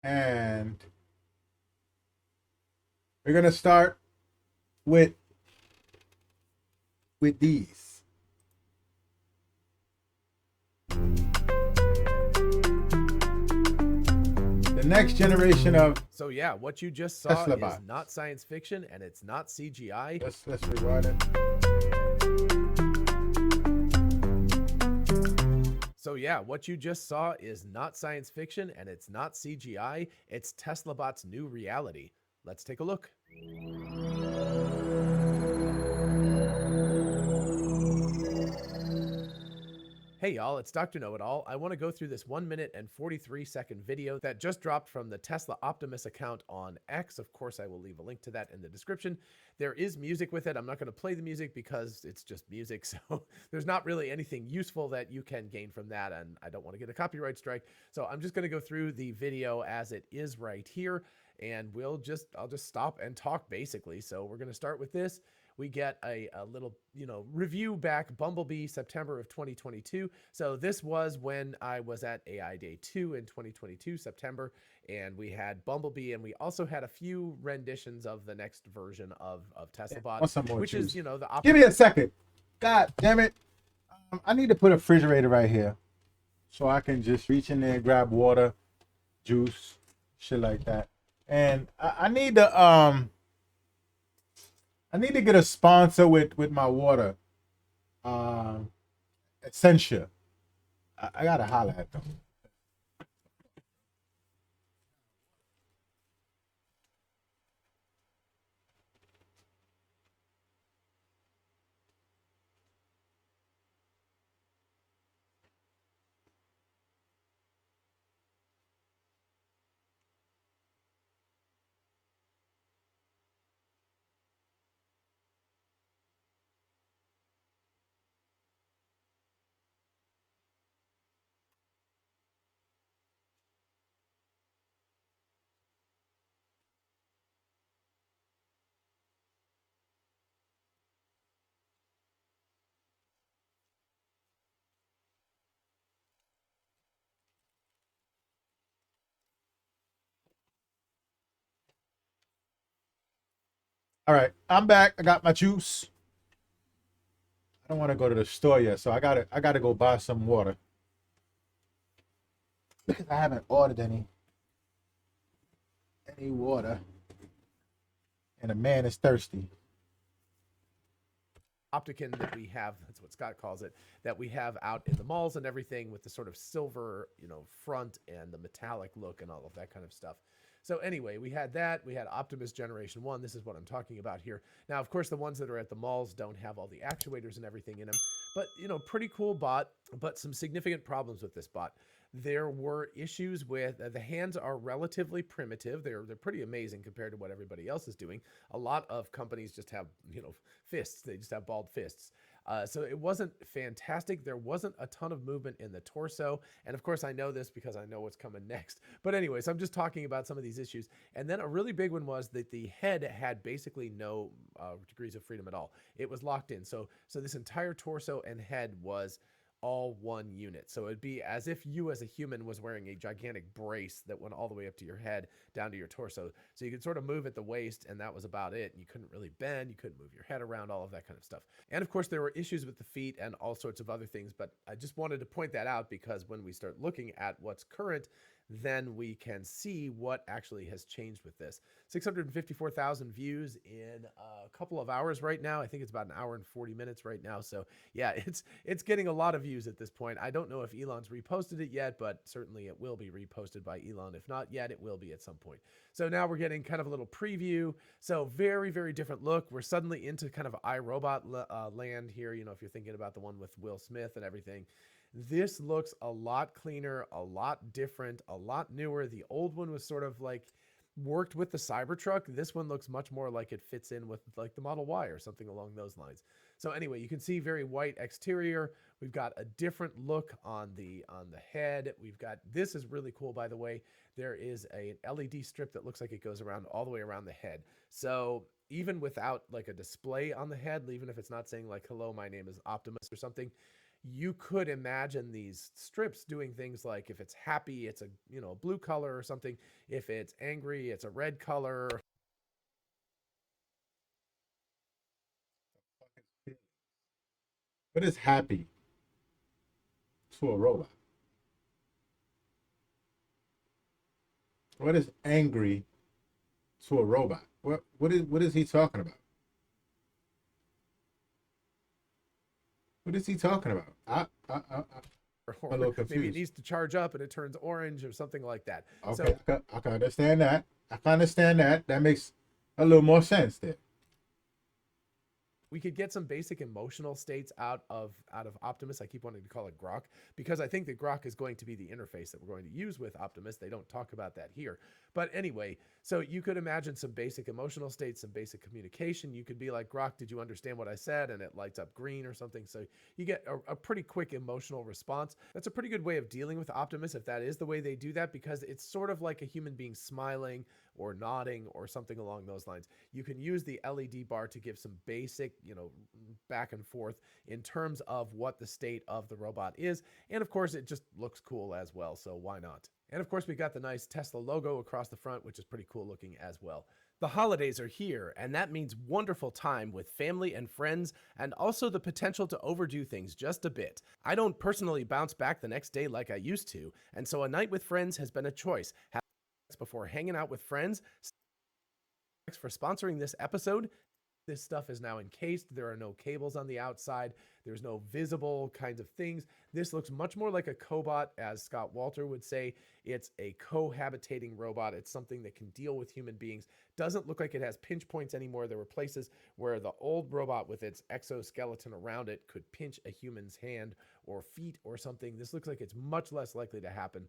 And we're gonna start with these. The next generation of So yeah, what you just saw Tesla is bots. not science fiction and it's not CGI. Let's rewind it. So yeah, what you just saw is not science fiction and it's not CGI. It's Tesla Bot's new reality. Let's take a look. Hey y'all, it's Dr. Know It All. I want to go through this 1 minute and 43-second video that just dropped from the Tesla Optimus account on X. Of course, I will leave a link to that in the description. There is music with it. I'm not going to play the music because it's just music, so there's not really anything useful that you can gain from that, and I don't want to get a copyright strike. So I'm just going to go through the video as it is right here, and I'll just stop and talk basically. So we're going to start with this. We get a little, review back, Bumblebee, September of 2022. So this was when I was at AI Day 2 in 2022, September, and we had Bumblebee, and we also had a few renditions of the next version of TeslaBot, Want some more which is, juice? the Give me a second. God damn it. I need to put a refrigerator right here so I can just reach in there, grab water, juice, shit like that. And I need to get a sponsor with my water. Essentia. I gotta holler at them. All right, I'm back. I got my juice. I don't want to go to the store yet, so I gotta go buy some water because I haven't ordered any water, and a man is thirsty. Opticon that we have, that's what Scott calls it, that we have out in the malls and everything with the sort of silver, front and the metallic look and all of that kind of stuff. So anyway, we had that. We had Optimus Generation 1. This is what I'm talking about here. Now, of course, the ones that are at the malls don't have all the actuators and everything in them. But, pretty cool bot, but some significant problems with this bot. There were issues with the hands are relatively primitive. They're pretty amazing compared to what everybody else is doing. A lot of companies just have, fists. They just have bald fists. So it wasn't fantastic. There wasn't a ton of movement in the torso. And of course, I know this because I know what's coming next. But anyways, I'm just talking about some of these issues. And then a really big one was that the head had basically no degrees of freedom at all. It was locked in. So this entire torso and head was all one unit. So it'd be as if you as a human was wearing a gigantic brace that went all the way up to your head, down to your torso. So you could sort of move at the waist, and that was about it. You couldn't really bend, you couldn't move your head around, all of that kind of stuff. And of course, there were issues with the feet and all sorts of other things, but I just wanted to point that out because when we start looking at what's current, then we can see what actually has changed with this. 654,000 views in a couple of hours right now. I think it's about an hour and 40 minutes right now. So yeah, it's getting a lot of views at this point. I don't know if Elon's reposted it yet, but certainly it will be reposted by Elon. If not yet, it will be at some point. So now we're getting kind of a little preview. So very, very different look. We're suddenly into kind of iRobot land here. If you're thinking about the one with Will Smith and everything, this looks a lot cleaner, a lot different, a lot newer. The old one was sort of like worked with the Cybertruck. This one looks much more like it fits in with like the Model Y or something along those lines. So anyway, you can see very white exterior. We've got a different look on the head. We've got, this is really cool, by the way. There is an LED strip that looks like it goes around all the way around the head. So even without like a display on the head, even if it's not saying like, hello, my name is Optimus or something, you could imagine these strips doing things like if it's happy, it's a blue color or something. If it's angry, it's a red color. What is happy to a robot? What is angry to a robot? What is he talking about? What is he talking about? I'm a little Maybe it confused. needs to charge up and it turns orange or something like that. Okay, I can understand that. I can understand that. That makes a little more sense there. We could get some basic emotional states out of Optimus. I keep wanting to call it Grok because I think that Grok is going to be the interface that we're going to use with Optimus. They don't talk about that here. But anyway, so you could imagine some basic emotional states, some basic communication. You could be like, Grok, did you understand what I said? And it lights up green or something. So you get a pretty quick emotional response. That's a pretty good way of dealing with Optimus if that is the way they do that, because it's sort of like a human being smiling or nodding or something along those lines. You can use the LED bar to give some basic, back and forth in terms of what the state of the robot is. And of course, it just looks cool as well. So why not? And of course, we got the nice Tesla logo across the front, which is pretty cool looking as well. The holidays are here, and that means wonderful time with family and friends, and also the potential to overdo things just a bit. I don't personally bounce back the next day like I used to, and so a night with friends has been a choice. Before hanging out with friends. Thanks for sponsoring this episode. This stuff is now encased. There are no cables on the outside. There's no visible kinds of things. This looks much more like a cobot, as Scott Walter would say. It's a cohabitating robot. It's something that can deal with human beings. Doesn't look like it has pinch points anymore. There were places where the old robot with its exoskeleton around it could pinch a human's hand or feet or something. This looks like it's much less likely to happen.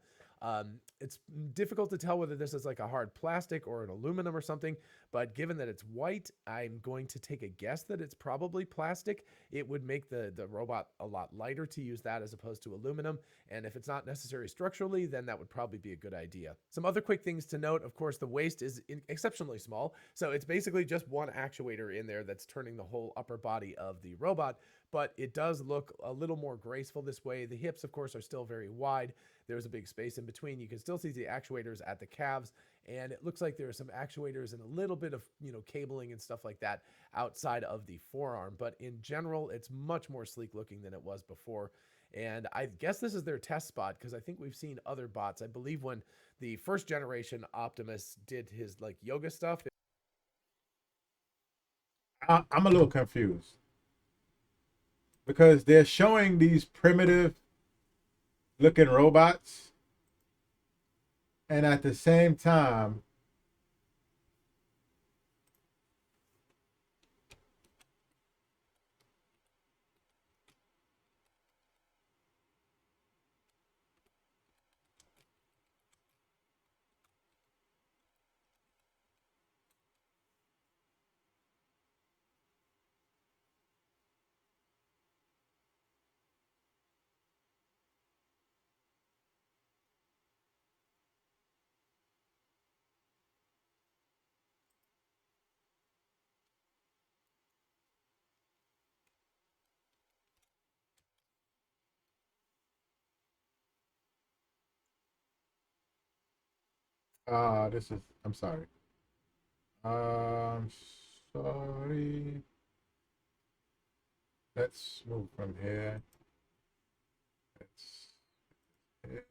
It's difficult to tell whether this is like a hard plastic or an aluminum or something, but given that it's white, I'm going to take a guess that it's probably plastic. It would make the robot a lot lighter to use that as opposed to aluminum. And if it's not necessary structurally, then that would probably be a good idea. Some other quick things to note, of course, the waist is exceptionally small. So it's basically just one actuator in there that's turning the whole upper body of the robot, but it does look a little more graceful this way. The hips, of course, are still very wide. There's a big space in between. You can still see the actuators at the calves, and it looks like there are some actuators and a little bit of, cabling and stuff like that outside of the forearm. But in general, it's much more sleek looking than it was before. And I guess this is their test spot because I think we've seen other bots. I believe when the first generation Optimus did his yoga stuff. I'm a little confused because they're showing these primitive looking robots, and at the same time I'm sorry. I'm sorry. Let's move from here. Let's here.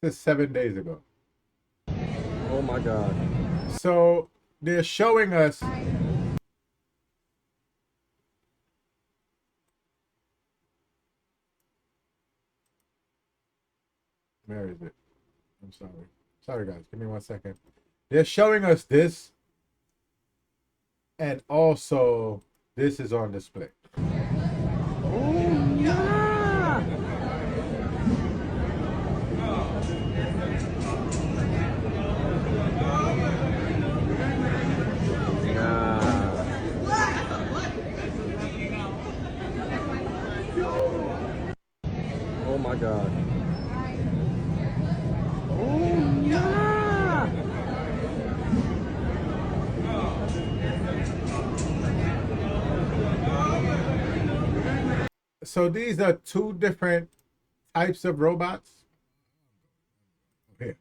This is 7 days ago. Oh my God. So they're showing us where is it? I'm sorry. Sorry guys, give me 1 second. They're showing us this, and also this is on display. Oh yeah. So these are two different types of robots. Here,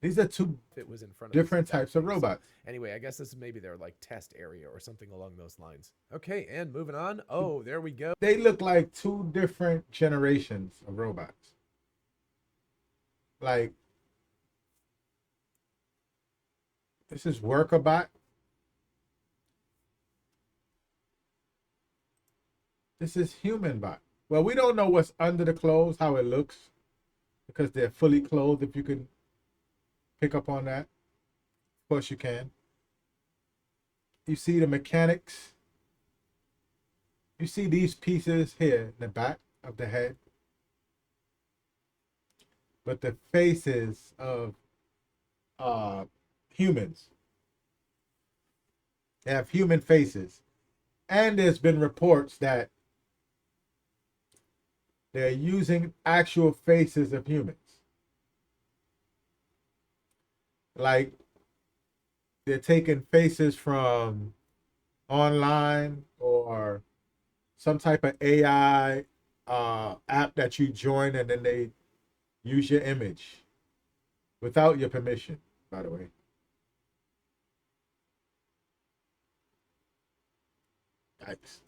these are two If it was in front of different us, that types of thing. So robots. anyway, I guess this is maybe their like test area or something along those lines. Okay, and moving on. Oh, there we go. They look like two different generations of robots. Like, this is Workerbot. This is HumanBot. Well, we don't know what's under the clothes, how it looks, because they're fully clothed, if you can pick up on that. Of course you can. You see the mechanics. You see these pieces here in the back of the head. But the faces of humans. They have human faces. And there's been reports that they're using actual faces of humans. Like, they're taking faces from online or some type of AI app that you join, and then they use your image without your permission, by the way. Yikes.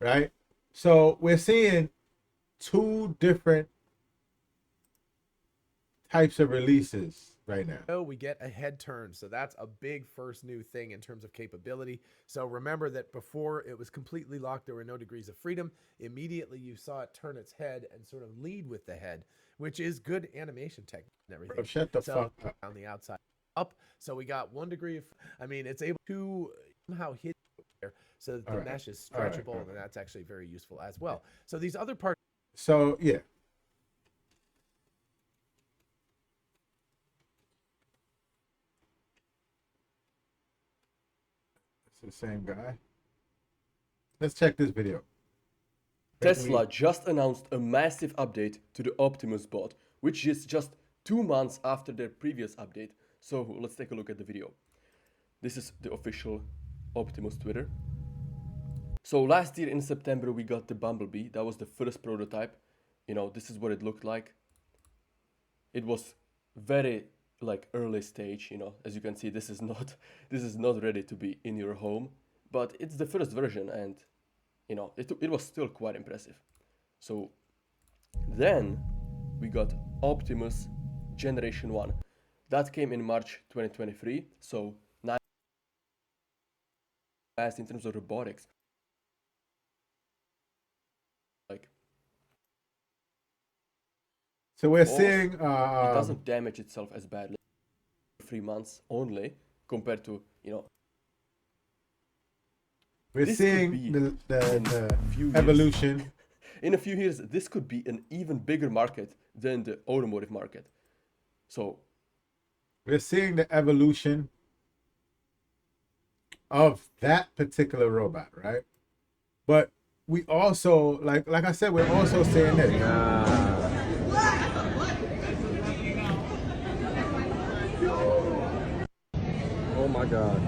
Right? So we're seeing two different types of releases right now. Oh, we get a head turn. So that's a big first new thing in terms of capability. So remember that before it was completely locked, there were no degrees of freedom. Immediately you saw it turn its head and sort of lead with the head, which is good animation technique and everything. Bro, shut the fuck up. On the outside up. So we got 1 degree of, I mean, it's able to somehow hit there so that the mesh is stretchable, and that's actually very useful as well. So these other parts. So, yeah. It's the same guy. Let's check this video. Tesla just announced a massive update to the Optimus bot, which is just 2 months after their previous update. So let's take a look at the video. This is the official Optimus Twitter. So last year in September we got the Bumblebee. That was the first prototype. You know, this is what it looked like. It was very like early stage, you know. As you can see, this is not ready to be in your home, but it's the first version, and you know, it was still quite impressive. So then we got Optimus Generation 1. That came in March 2023, so now fast in terms of robotics. Like, So we're course, seeing it doesn't damage itself as badly. 3 months only compared to, you know, we're this seeing could be the few years. evolution. In a few years, this could be an even bigger market than the automotive market. So We're seeing the evolution of that particular robot, right? But we also, like I said, we're also seeing this. oh my god.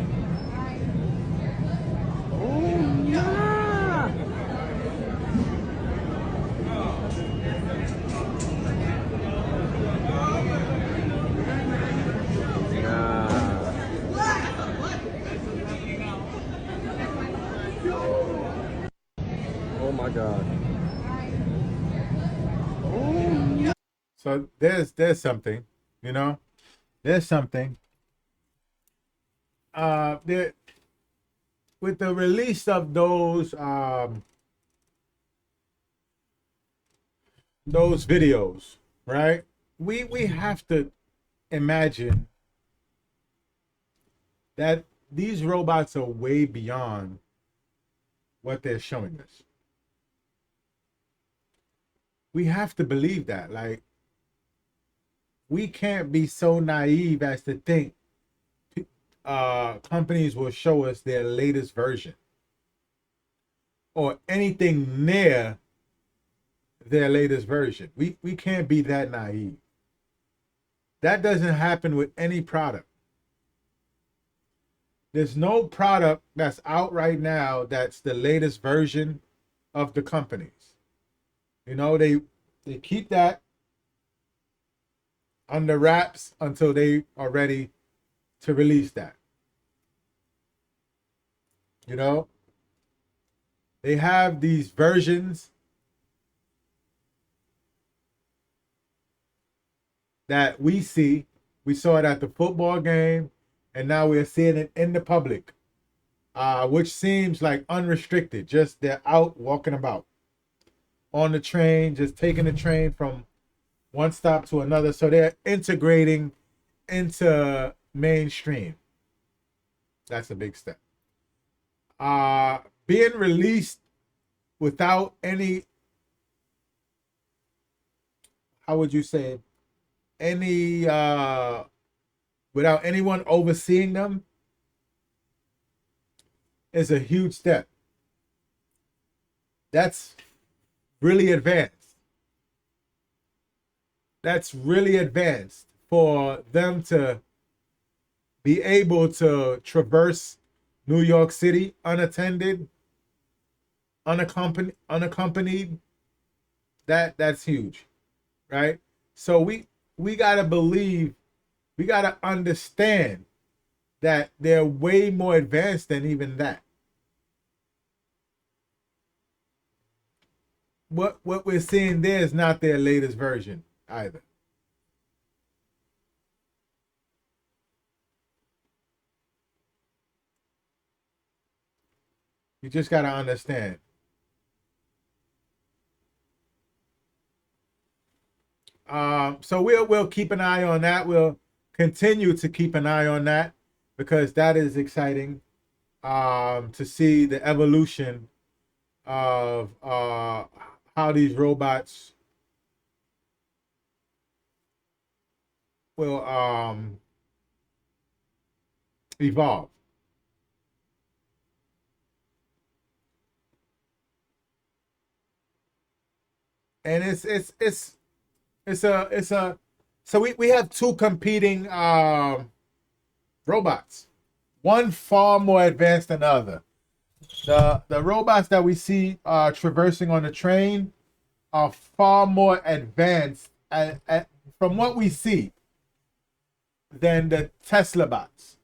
Oh my god. So there's something, you know, there's something. There, with the release of those videos, right? We have to imagine that these robots are way beyond what they're showing us. We have to believe that. Like, we can't be so naive as to think companies will show us their latest version or anything near their latest version. We can't be that naive. That doesn't happen with any product. There's no product that's out right now that's the latest version of the companies. You know, they keep that under wraps until they are ready to release that. You know, they have these versions that we see. We saw it at the football game, and now we're seeing it in the public, which seems like unrestricted. Just they're out walking about on the train, just taking the train from one stop to another. So they're integrating into mainstream. That's a big step. Being released without any, how would you say, any without anyone overseeing them is a huge step. That's really advanced. That's really advanced for them to be able to traverse New York City unattended, unaccompanied. That's huge, right? So we gotta believe, we gotta understand that they're way more advanced than even that. What we're seeing there is not their latest version either. You just gotta understand. So we'll keep an eye on that. We'll continue to keep an eye on that because that is exciting to see the evolution of how these robots will evolve. And it's a so we have two competing robots. One far more advanced than the other. The robots that we see traversing on the train are far more advanced from what we see than the Tesla bots.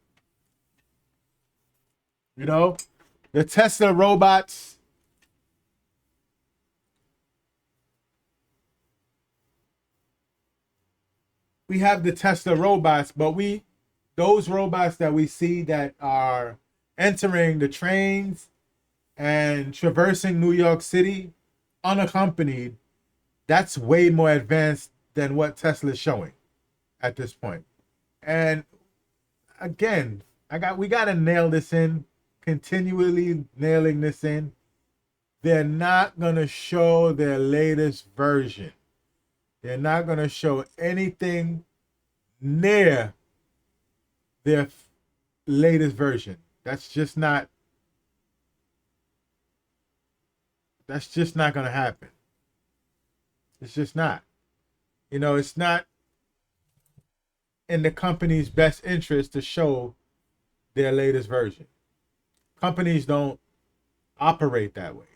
You know, the Tesla robots, we have the Tesla robots, but those robots that we see that are entering the trains and traversing New York City unaccompanied, that's way more advanced than what Tesla's showing at this point. And again, we gotta nail this in, continually nailing this in. They're not gonna show their latest version. They're not gonna show anything near their latest version. That's just not gonna happen. It's just not. You know, it's not in the company's best interest to show their latest version. Companies don't operate that way.